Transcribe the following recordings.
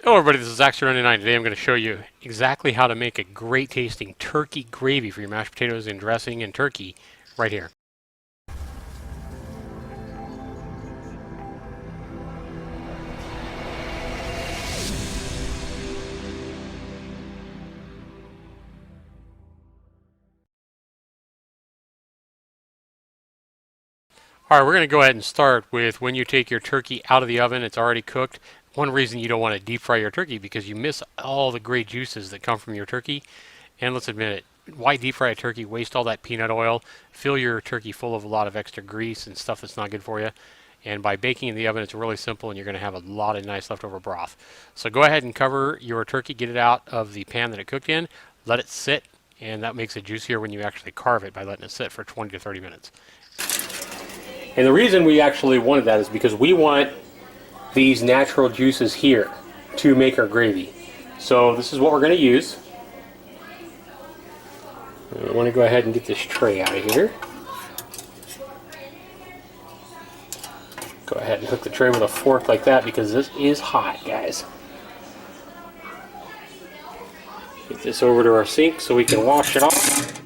Hello everybody, this is Axter99. Today I'm going to show you exactly how to make a great tasting turkey gravy for your mashed potatoes and dressing and turkey right here. Alright, we're going to go ahead and start with when you take your turkey out of the oven, it's already cooked. One reason you don't want to deep fry your turkey because you miss all the great juices that come from your turkey. And let's admit it, why deep fry a turkey, waste all that peanut oil, fill your turkey full of a lot of extra grease and stuff that's not good for you. And by baking in the oven, it's really simple and you're going to have a lot of nice leftover broth. So go ahead and cover your turkey, get it out of the pan that it cooked in, let it sit, and that makes it juicier when you actually carve it by letting it sit for 20 to 30 minutes. And the reason we actually wanted that is because we want these natural juices here to make our gravy. So this is what we're going to use. I want to go ahead and get this tray out of here. Go ahead and hook the tray with a fork like that because this is hot, guys. Get this over to our sink so we can wash it off.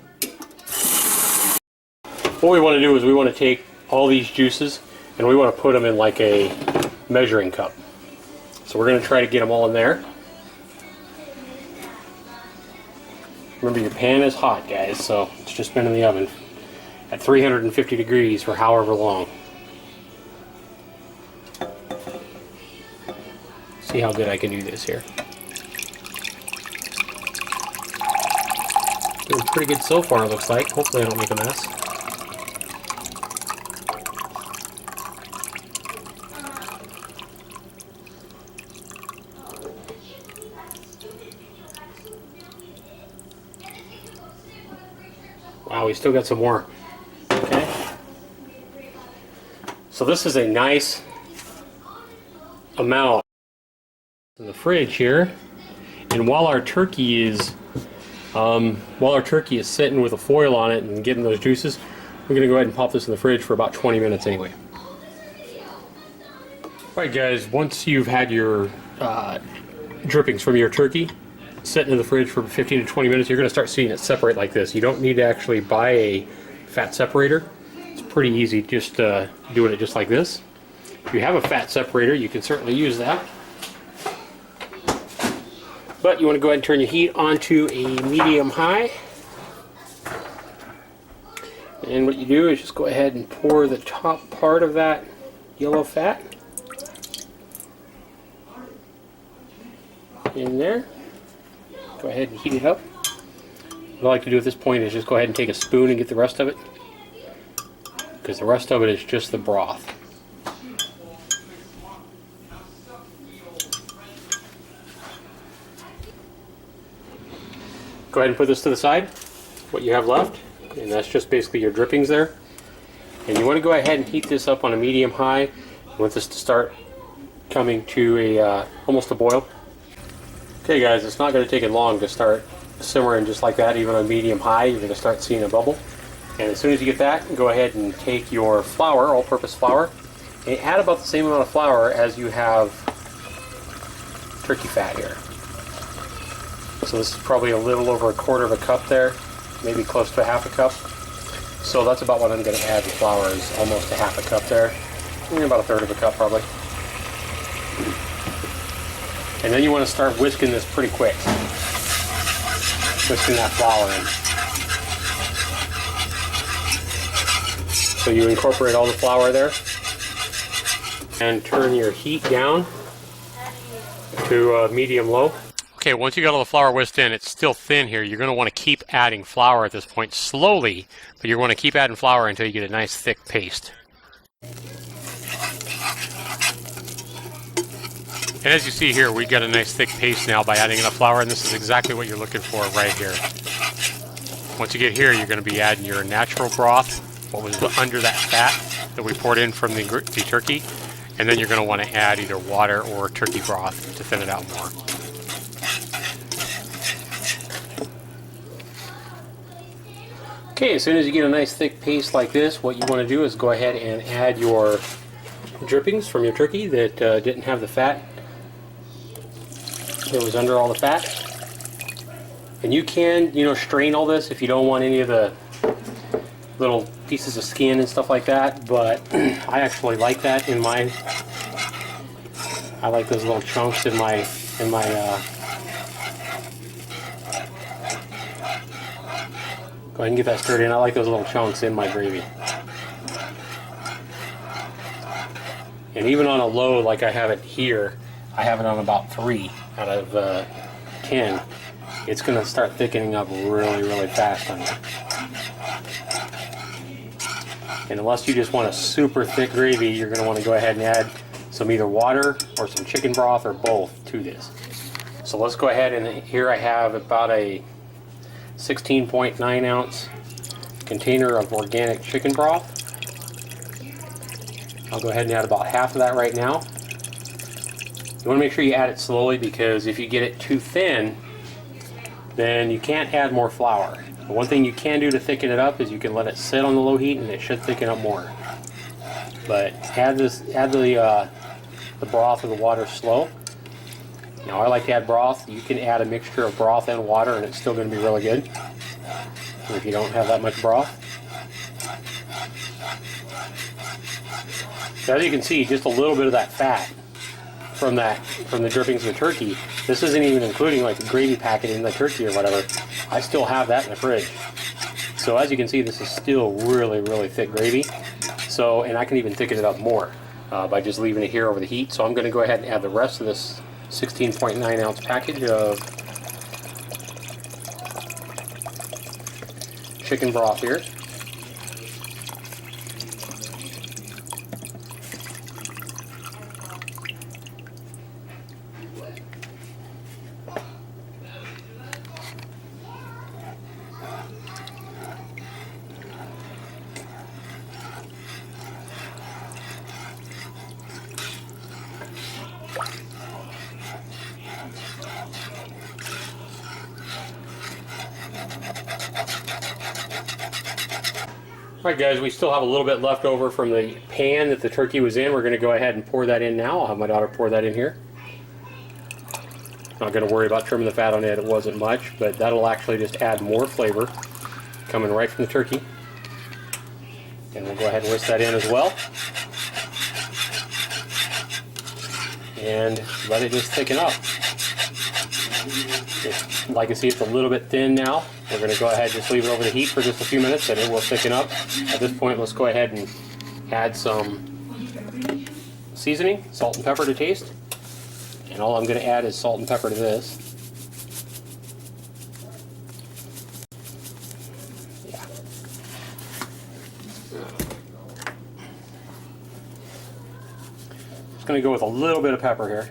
What we want to do is we want to take all these juices and we want to put them in like a measuring cup. So we're going to try to get them all in there. Remember, your pan is hot, guys, so it's just been in the oven at 350 degrees for however long. See how good I can do this here. Doing pretty good so far, it looks like. Hopefully I don't make a mess. Wow, we still got some more. Okay. So this is a nice amount in the fridge here. And while our turkey is sitting with a foil on it and getting those juices, we're going to go ahead and pop this in the fridge for about 20 minutes anyway. Alright guys, once you've had your drippings from your turkey sitting in the fridge for 15 to 20 minutes, you're going to start seeing it separate like this. You don't need to actually buy a fat separator. It's pretty easy just doing it just like this. If you have a fat separator, you can certainly use that. But you want to go ahead and turn your heat onto a medium-high. And what you do is just go ahead and pour the top part of that yellow fat in there. Go ahead and heat it up. What I like to do at this point is just go ahead and take a spoon and get the rest of it, because the rest of it is just the broth. Go ahead and put this to the side, what you have left, and that's just basically your drippings there. And you want to go ahead and heat this up on a medium-high. You want this to start coming to a almost a boil. Okay guys, it's not going to take it long to start simmering just like that, even on medium-high. You're going to start seeing a bubble. And as soon as you get that, go ahead and take your flour, all-purpose flour, and add about the same amount of flour as you have turkey fat here. So this is probably a little over a quarter of a cup there, maybe close to a half a cup. So that's about what I'm going to add. The flour is almost a half a cup there, and about a third of a cup probably. And then you want to start whisking this pretty quick. Whisking that flour in. So you incorporate all the flour there. And turn your heat down to medium-low. Okay, once you got all the flour whisked in, it's still thin here. You're going to want to keep adding flour at this point slowly, but you're going to keep adding flour until you get a nice thick paste. And as you see here, we got a nice thick paste now by adding enough flour, and this is exactly what you're looking for right here. Once you get here, you're going to be adding your natural broth, what was under that fat that we poured in from the turkey, and then you're going to want to add either water or turkey broth to thin it out more. Okay, as soon as you get a nice thick paste like this, what you want to do is go ahead and add your drippings from your turkey that didn't have the fat. It was under all the fat. And you can, you know, strain all this if you don't want any of the little pieces of skin and stuff like that, but I actually like that in my, I like those little chunks in my, go ahead and get that stirred in. I like those little chunks in my gravy. And even on a low like I have it here, I have it on about 3 out of 10. It's going to start thickening up really, really fast on you. And unless you just want a super thick gravy, you're going to want to go ahead and add some either water or some chicken broth or both to this. So let's go ahead, and here I have about a 16.9 ounce container of organic chicken broth. I'll go ahead and add about half of that right now. You want to make sure you add it slowly, because if you get it too thin, then you can't add more flour. The one thing you can do to thicken it up is you can let it sit on the low heat and it should thicken up more. But add the broth or the water slow. Now I like to add broth. You can add a mixture of broth and water and it's still going to be really good if you don't have that much broth. So as you can see, just a little bit of that fat from the drippings of the turkey. This isn't even including like the gravy packet in the turkey or whatever. I still have that in the fridge. So as you can see, this is still really, really thick gravy. So, and I can even thicken it up more by just leaving it here over the heat. So I'm going to go ahead and add the rest of this 16.9 ounce package of chicken broth here. Alright guys, we still have a little bit left over from the pan that the turkey was in. We're going to go ahead and pour that in now. I'll have my daughter pour that in here. Not going to worry about trimming the fat on it. It wasn't much, but that'll actually just add more flavor coming right from the turkey. And we'll go ahead and whisk that in as well. And let it just thicken up. Like you see, it's a little bit thin now. We're going to go ahead and just leave it over the heat for just a few minutes and it will thicken up. At this point, let's go ahead and add some seasoning, salt and pepper to taste. And all I'm going to add is salt and pepper to this. Yeah. Just going to go with a little bit of pepper here.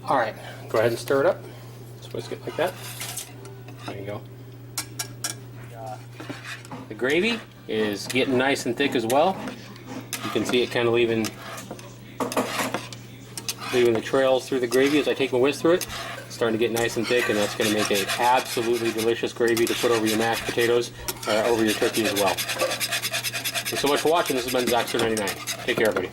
Alright, go ahead and stir it up. Just whisk it like that. There you go. The gravy is getting nice and thick as well. You can see it kind of leaving the trails through the gravy as I take my whisk through it. It's starting to get nice and thick, and that's going to make an absolutely delicious gravy to put over your mashed potatoes, over your turkey as well. Thanks so much for watching. This has been Zaxter99. Take care, everybody.